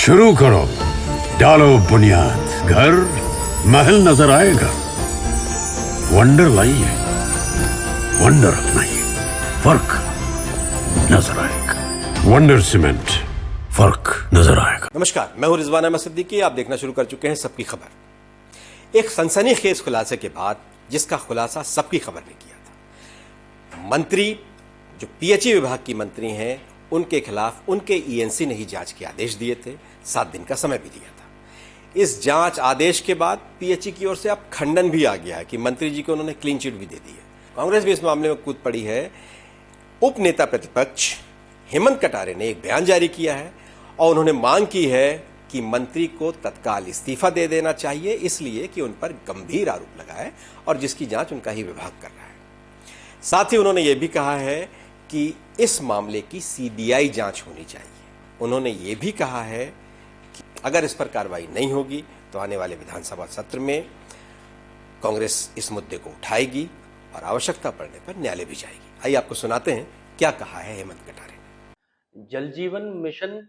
शुरू करो, डालो बुनियाद, घर महल नजर आएगा। वंडर लाइए, वंडर अपनाइए, फर्क नजर आएगा। वंडर सीमेंट, फर्क नजर आएगा। नमस्कार, मैं हूं रिजवान अहमद सिद्दीकी। आप देखना शुरू कर चुके हैं सबकी खबर। एक सनसनीखेज खुलासे के बाद, जिसका खुलासा सबकी खबर ने किया था। मंत्री जो पीएचई विभाग की मंत्री हैं, उनके खिलाफ उनके ईएनसी ने ही जांच के आदेश दिए थे, 7 दिन का समय भी दिया था। इस जांच आदेश के बाद पीएचई की ओर से अब खंडन भी आ गया है कि मंत्री जी को उन्होंने क्लीन चिट भी दे दी है। कांग्रेस भी इस मामले में कूद पड़ी है। उप नेता प्रतिपक्ष हेमंत कटारे ने एक बयान जारी किया है और उन्होंने मांग की है कि मंत्री को तत्काल इस्तीफा दे देना चाहिए, इसलिए कि उन पर गंभीर आरोप लगा है और जिसकी जांच उनका ही विभाग कर रहा है। साथ ही उन्होंने ये भी कहा है कि इस मामले की सीबीआई जांच होनी चाहिए। उन्होंने ये भी कहा है कि अगर इस पर कार्रवाई नहीं होगी तो आने वाले विधानसभा सत्र में कांग्रेस इस मुद्दे को उठाएगी और आवश्यकता पड़ने पर न्यायालय भी जाएगी। आइए आपको सुनाते हैं क्या कहा है हेमंत कटारे ने। जल जीवन मिशन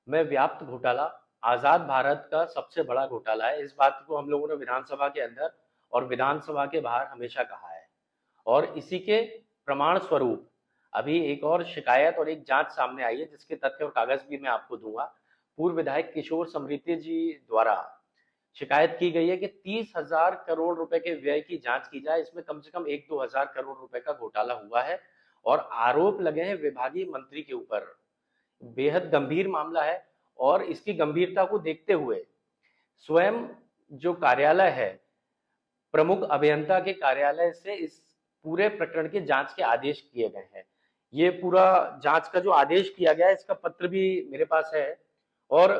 में व्याप्त घोटाला आजाद भारत का सबसे बड़ा घोटाला है। इस बात को हम लोगों ने विधानसभा के अंदर और विधानसभा के बाहर हमेशा कहा है और इसी के प्रमाण स्वरूप अभी एक और शिकायत और एक जांच सामने आई है, जिसके तथ्य और कागज भी मैं आपको दूंगा। पूर्व विधायक किशोर समृद्धि जी द्वारा शिकायत की गई है कि 30,000 करोड़ रुपए के व्यय की जांच की जाए। इसमें कम से कम 1-2 हजार करोड़ रुपए का घोटाला हुआ है और आरोप लगे हैं विभागीय मंत्री के ऊपर। बेहद गंभीर मामला है और इसकी गंभीरता को देखते हुए स्वयं जो कार्यालय है, प्रमुख अभियंता के कार्यालय से इस पूरे प्रकरण के जांच के आदेश किए गए हैं। ये पूरा जांच का जो आदेश किया गया है, इसका पत्र भी मेरे पास है और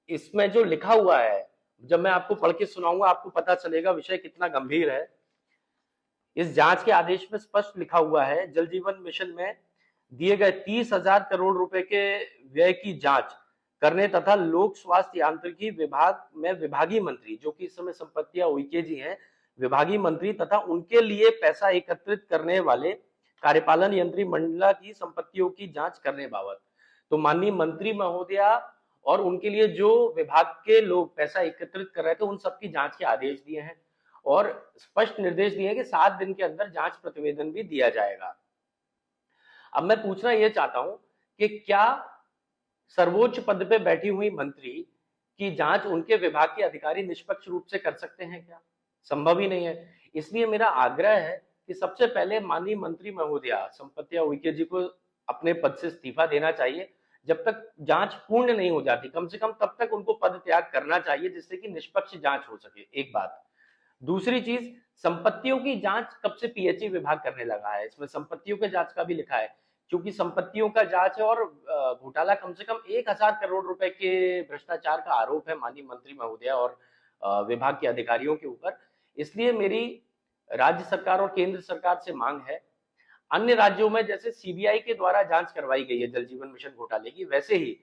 इसमें जो लिखा हुआ है, जब मैं आपको पढ़ के सुनाऊंगा आपको पता चलेगा विषय कितना गंभीर है। इस जांच के आदेश में स्पष्ट लिखा हुआ है, जल जीवन मिशन में दिए गए 30,000 करोड़ रुपए के व्यय की जांच करने तथा लोक स्वास्थ्य यांत्रिकी विभाग में विभागीय मंत्री, जो कि इस समय संपत्तियां उइके जी हैं, विभागीय मंत्री तथा उनके लिए पैसा एकत्रित करने वाले कार्यपालन यंत्री मंडला की संपत्तियों की जांच करने बाबत। तो माननीय मंत्री महोदया और उनके लिए जो विभाग के लोग पैसा एकत्रित कर रहे थे, उन सबकी जांच के आदेश दिए हैं और स्पष्ट निर्देश दिए हैं कि 7 दिन के अंदर जांच प्रतिवेदन भी दिया जाएगा। अब मैं पूछना यह चाहता हूं कि क्या सर्वोच्च पद पे बैठी हुई मंत्री की जांच उनके विभाग के अधिकारी निष्पक्ष रूप से कर सकते हैं? क्या संभव ही नहीं है। इसलिए मेरा आग्रह है कि सबसे पहले माननीय मंत्री महोदया संपत्तियां उइके जी को अपने पद से इस्तीफा देना चाहिए। जब तक जांच पूर्ण नहीं हो जाती, कम से कम तब तक उनको पद त्याग करना चाहिए, जिससे कि निष्पक्ष जांच हो सके। एक बात। दूसरी चीज, संपत्तियों की जांच कब से पीएचई विभाग करने लगा है? इसमें संपत्तियों के जांच का भी लिखा है, क्योंकि संपत्तियों का जांच है और घोटाला कम से कम 1,000 करोड़ रुपए के भ्रष्टाचार का आरोप है माननीय मंत्री महोदया और विभाग के अधिकारियों के ऊपर। इसलिए मेरी राज्य सरकार और केंद्र सरकार से मांग है, अन्य राज्यों में जैसे सीबीआई के द्वारा जांच करवाई गई है जल जीवन मिशन घोटाले की, वैसे ही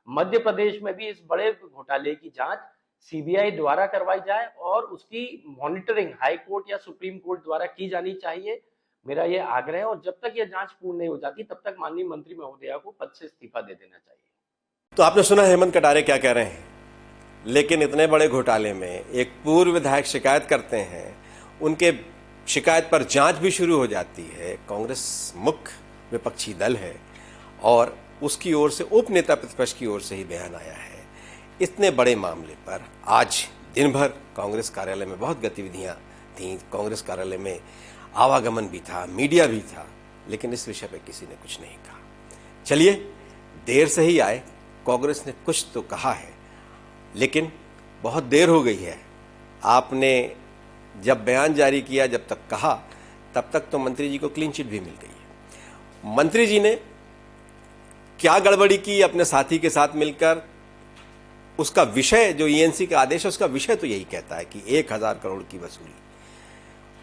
मध्य प्रदेश में भी इस बड़े घोटाले की जांच सीबीआई द्वारा करवाई जाए और उसकी मॉनिटरिंग हाई कोर्ट या सुप्रीम कोर्ट द्वारा की जानी चाहिए। मेरा यह आग्रह है और जब तक यह जांच पूर्ण नहीं हो जाती, तब तक माननीय मंत्री महोदया को पद से इस्तीफा दे देना चाहिए। तो आपने सुना हेमंत कटारे क्या कह रहे हैं, लेकिन इतने बड़े घोटाले में एक पूर्व विधायक शिकायत करते हैं, उनके शिकायत पर जांच भी शुरू हो जाती है। कांग्रेस मुख्य विपक्षी दल है और उसकी ओर से उप नेता प्रतिपक्ष की ओर से ही बयान आया है। इतने बड़े मामले पर आज दिन भर कांग्रेस कार्यालय में बहुत गतिविधियां थीं। कांग्रेस कार्यालय में आवागमन भी था, मीडिया भी था, लेकिन इस विषय पर किसी ने कुछ नहीं कहा। चलिए, देर से ही आए, कांग्रेस ने कुछ तो कहा है, लेकिन बहुत देर हो गई है। आपने जब बयान जारी किया, जब तक कहा, तब तक तो मंत्री जी को क्लीन चिट भी मिल गई है। मंत्री जी ने क्या गड़बड़ी की अपने साथी के साथ मिलकर, उसका विषय जो ईएनसी का आदेश है, उसका विषय तो यही कहता है कि 1,000 करोड़ की वसूली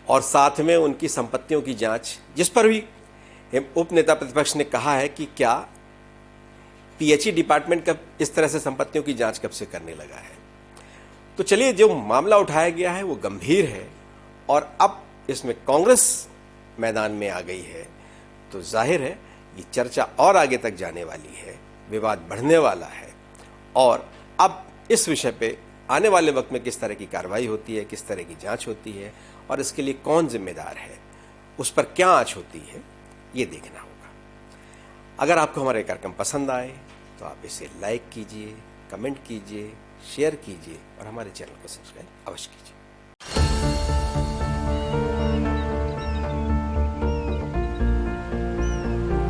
और साथ में उनकी संपत्तियों की जांच, जिस पर भी उप नेता प्रतिपक्ष ने कहा है कि क्या पीएचई डिपार्टमेंट कब इस तरह से संपत्तियों की जांच कब से करने लगा है। तो चलिए, जो मामला उठाया गया है वो गंभीर है और अब इसमें कांग्रेस मैदान में आ गई है, तो जाहिर है ये चर्चा और आगे तक जाने वाली है, विवाद बढ़ने वाला है और अब इस विषय पे आने वाले वक्त में किस तरह की कार्रवाई होती है, किस तरह की जांच होती है और इसके लिए कौन जिम्मेदार है, उस पर क्या आंच होती है, ये देखना होगा। अगर आपको हमारे कार्यक्रम पसंद आए तो आप इसे लाइक कीजिए, कमेंट कीजिए, शेयर कीजिए और हमारे चैनल को सब्सक्राइब अवश्य कीजिए।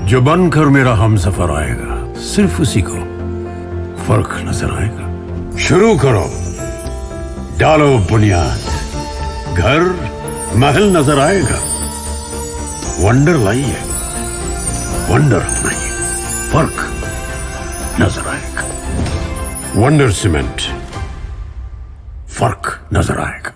जो बनकर मेरा हमसफर आएगा, सिर्फ उसी को फर्क नजर आएगा। शुरू करो, डालो बुनियाद, घर महल नजर आएगा। वंडर लाइए, वंडर अपनाइए, फर्क नजर आएगा। वंडर सीमेंट, फर्क नजर आएगा।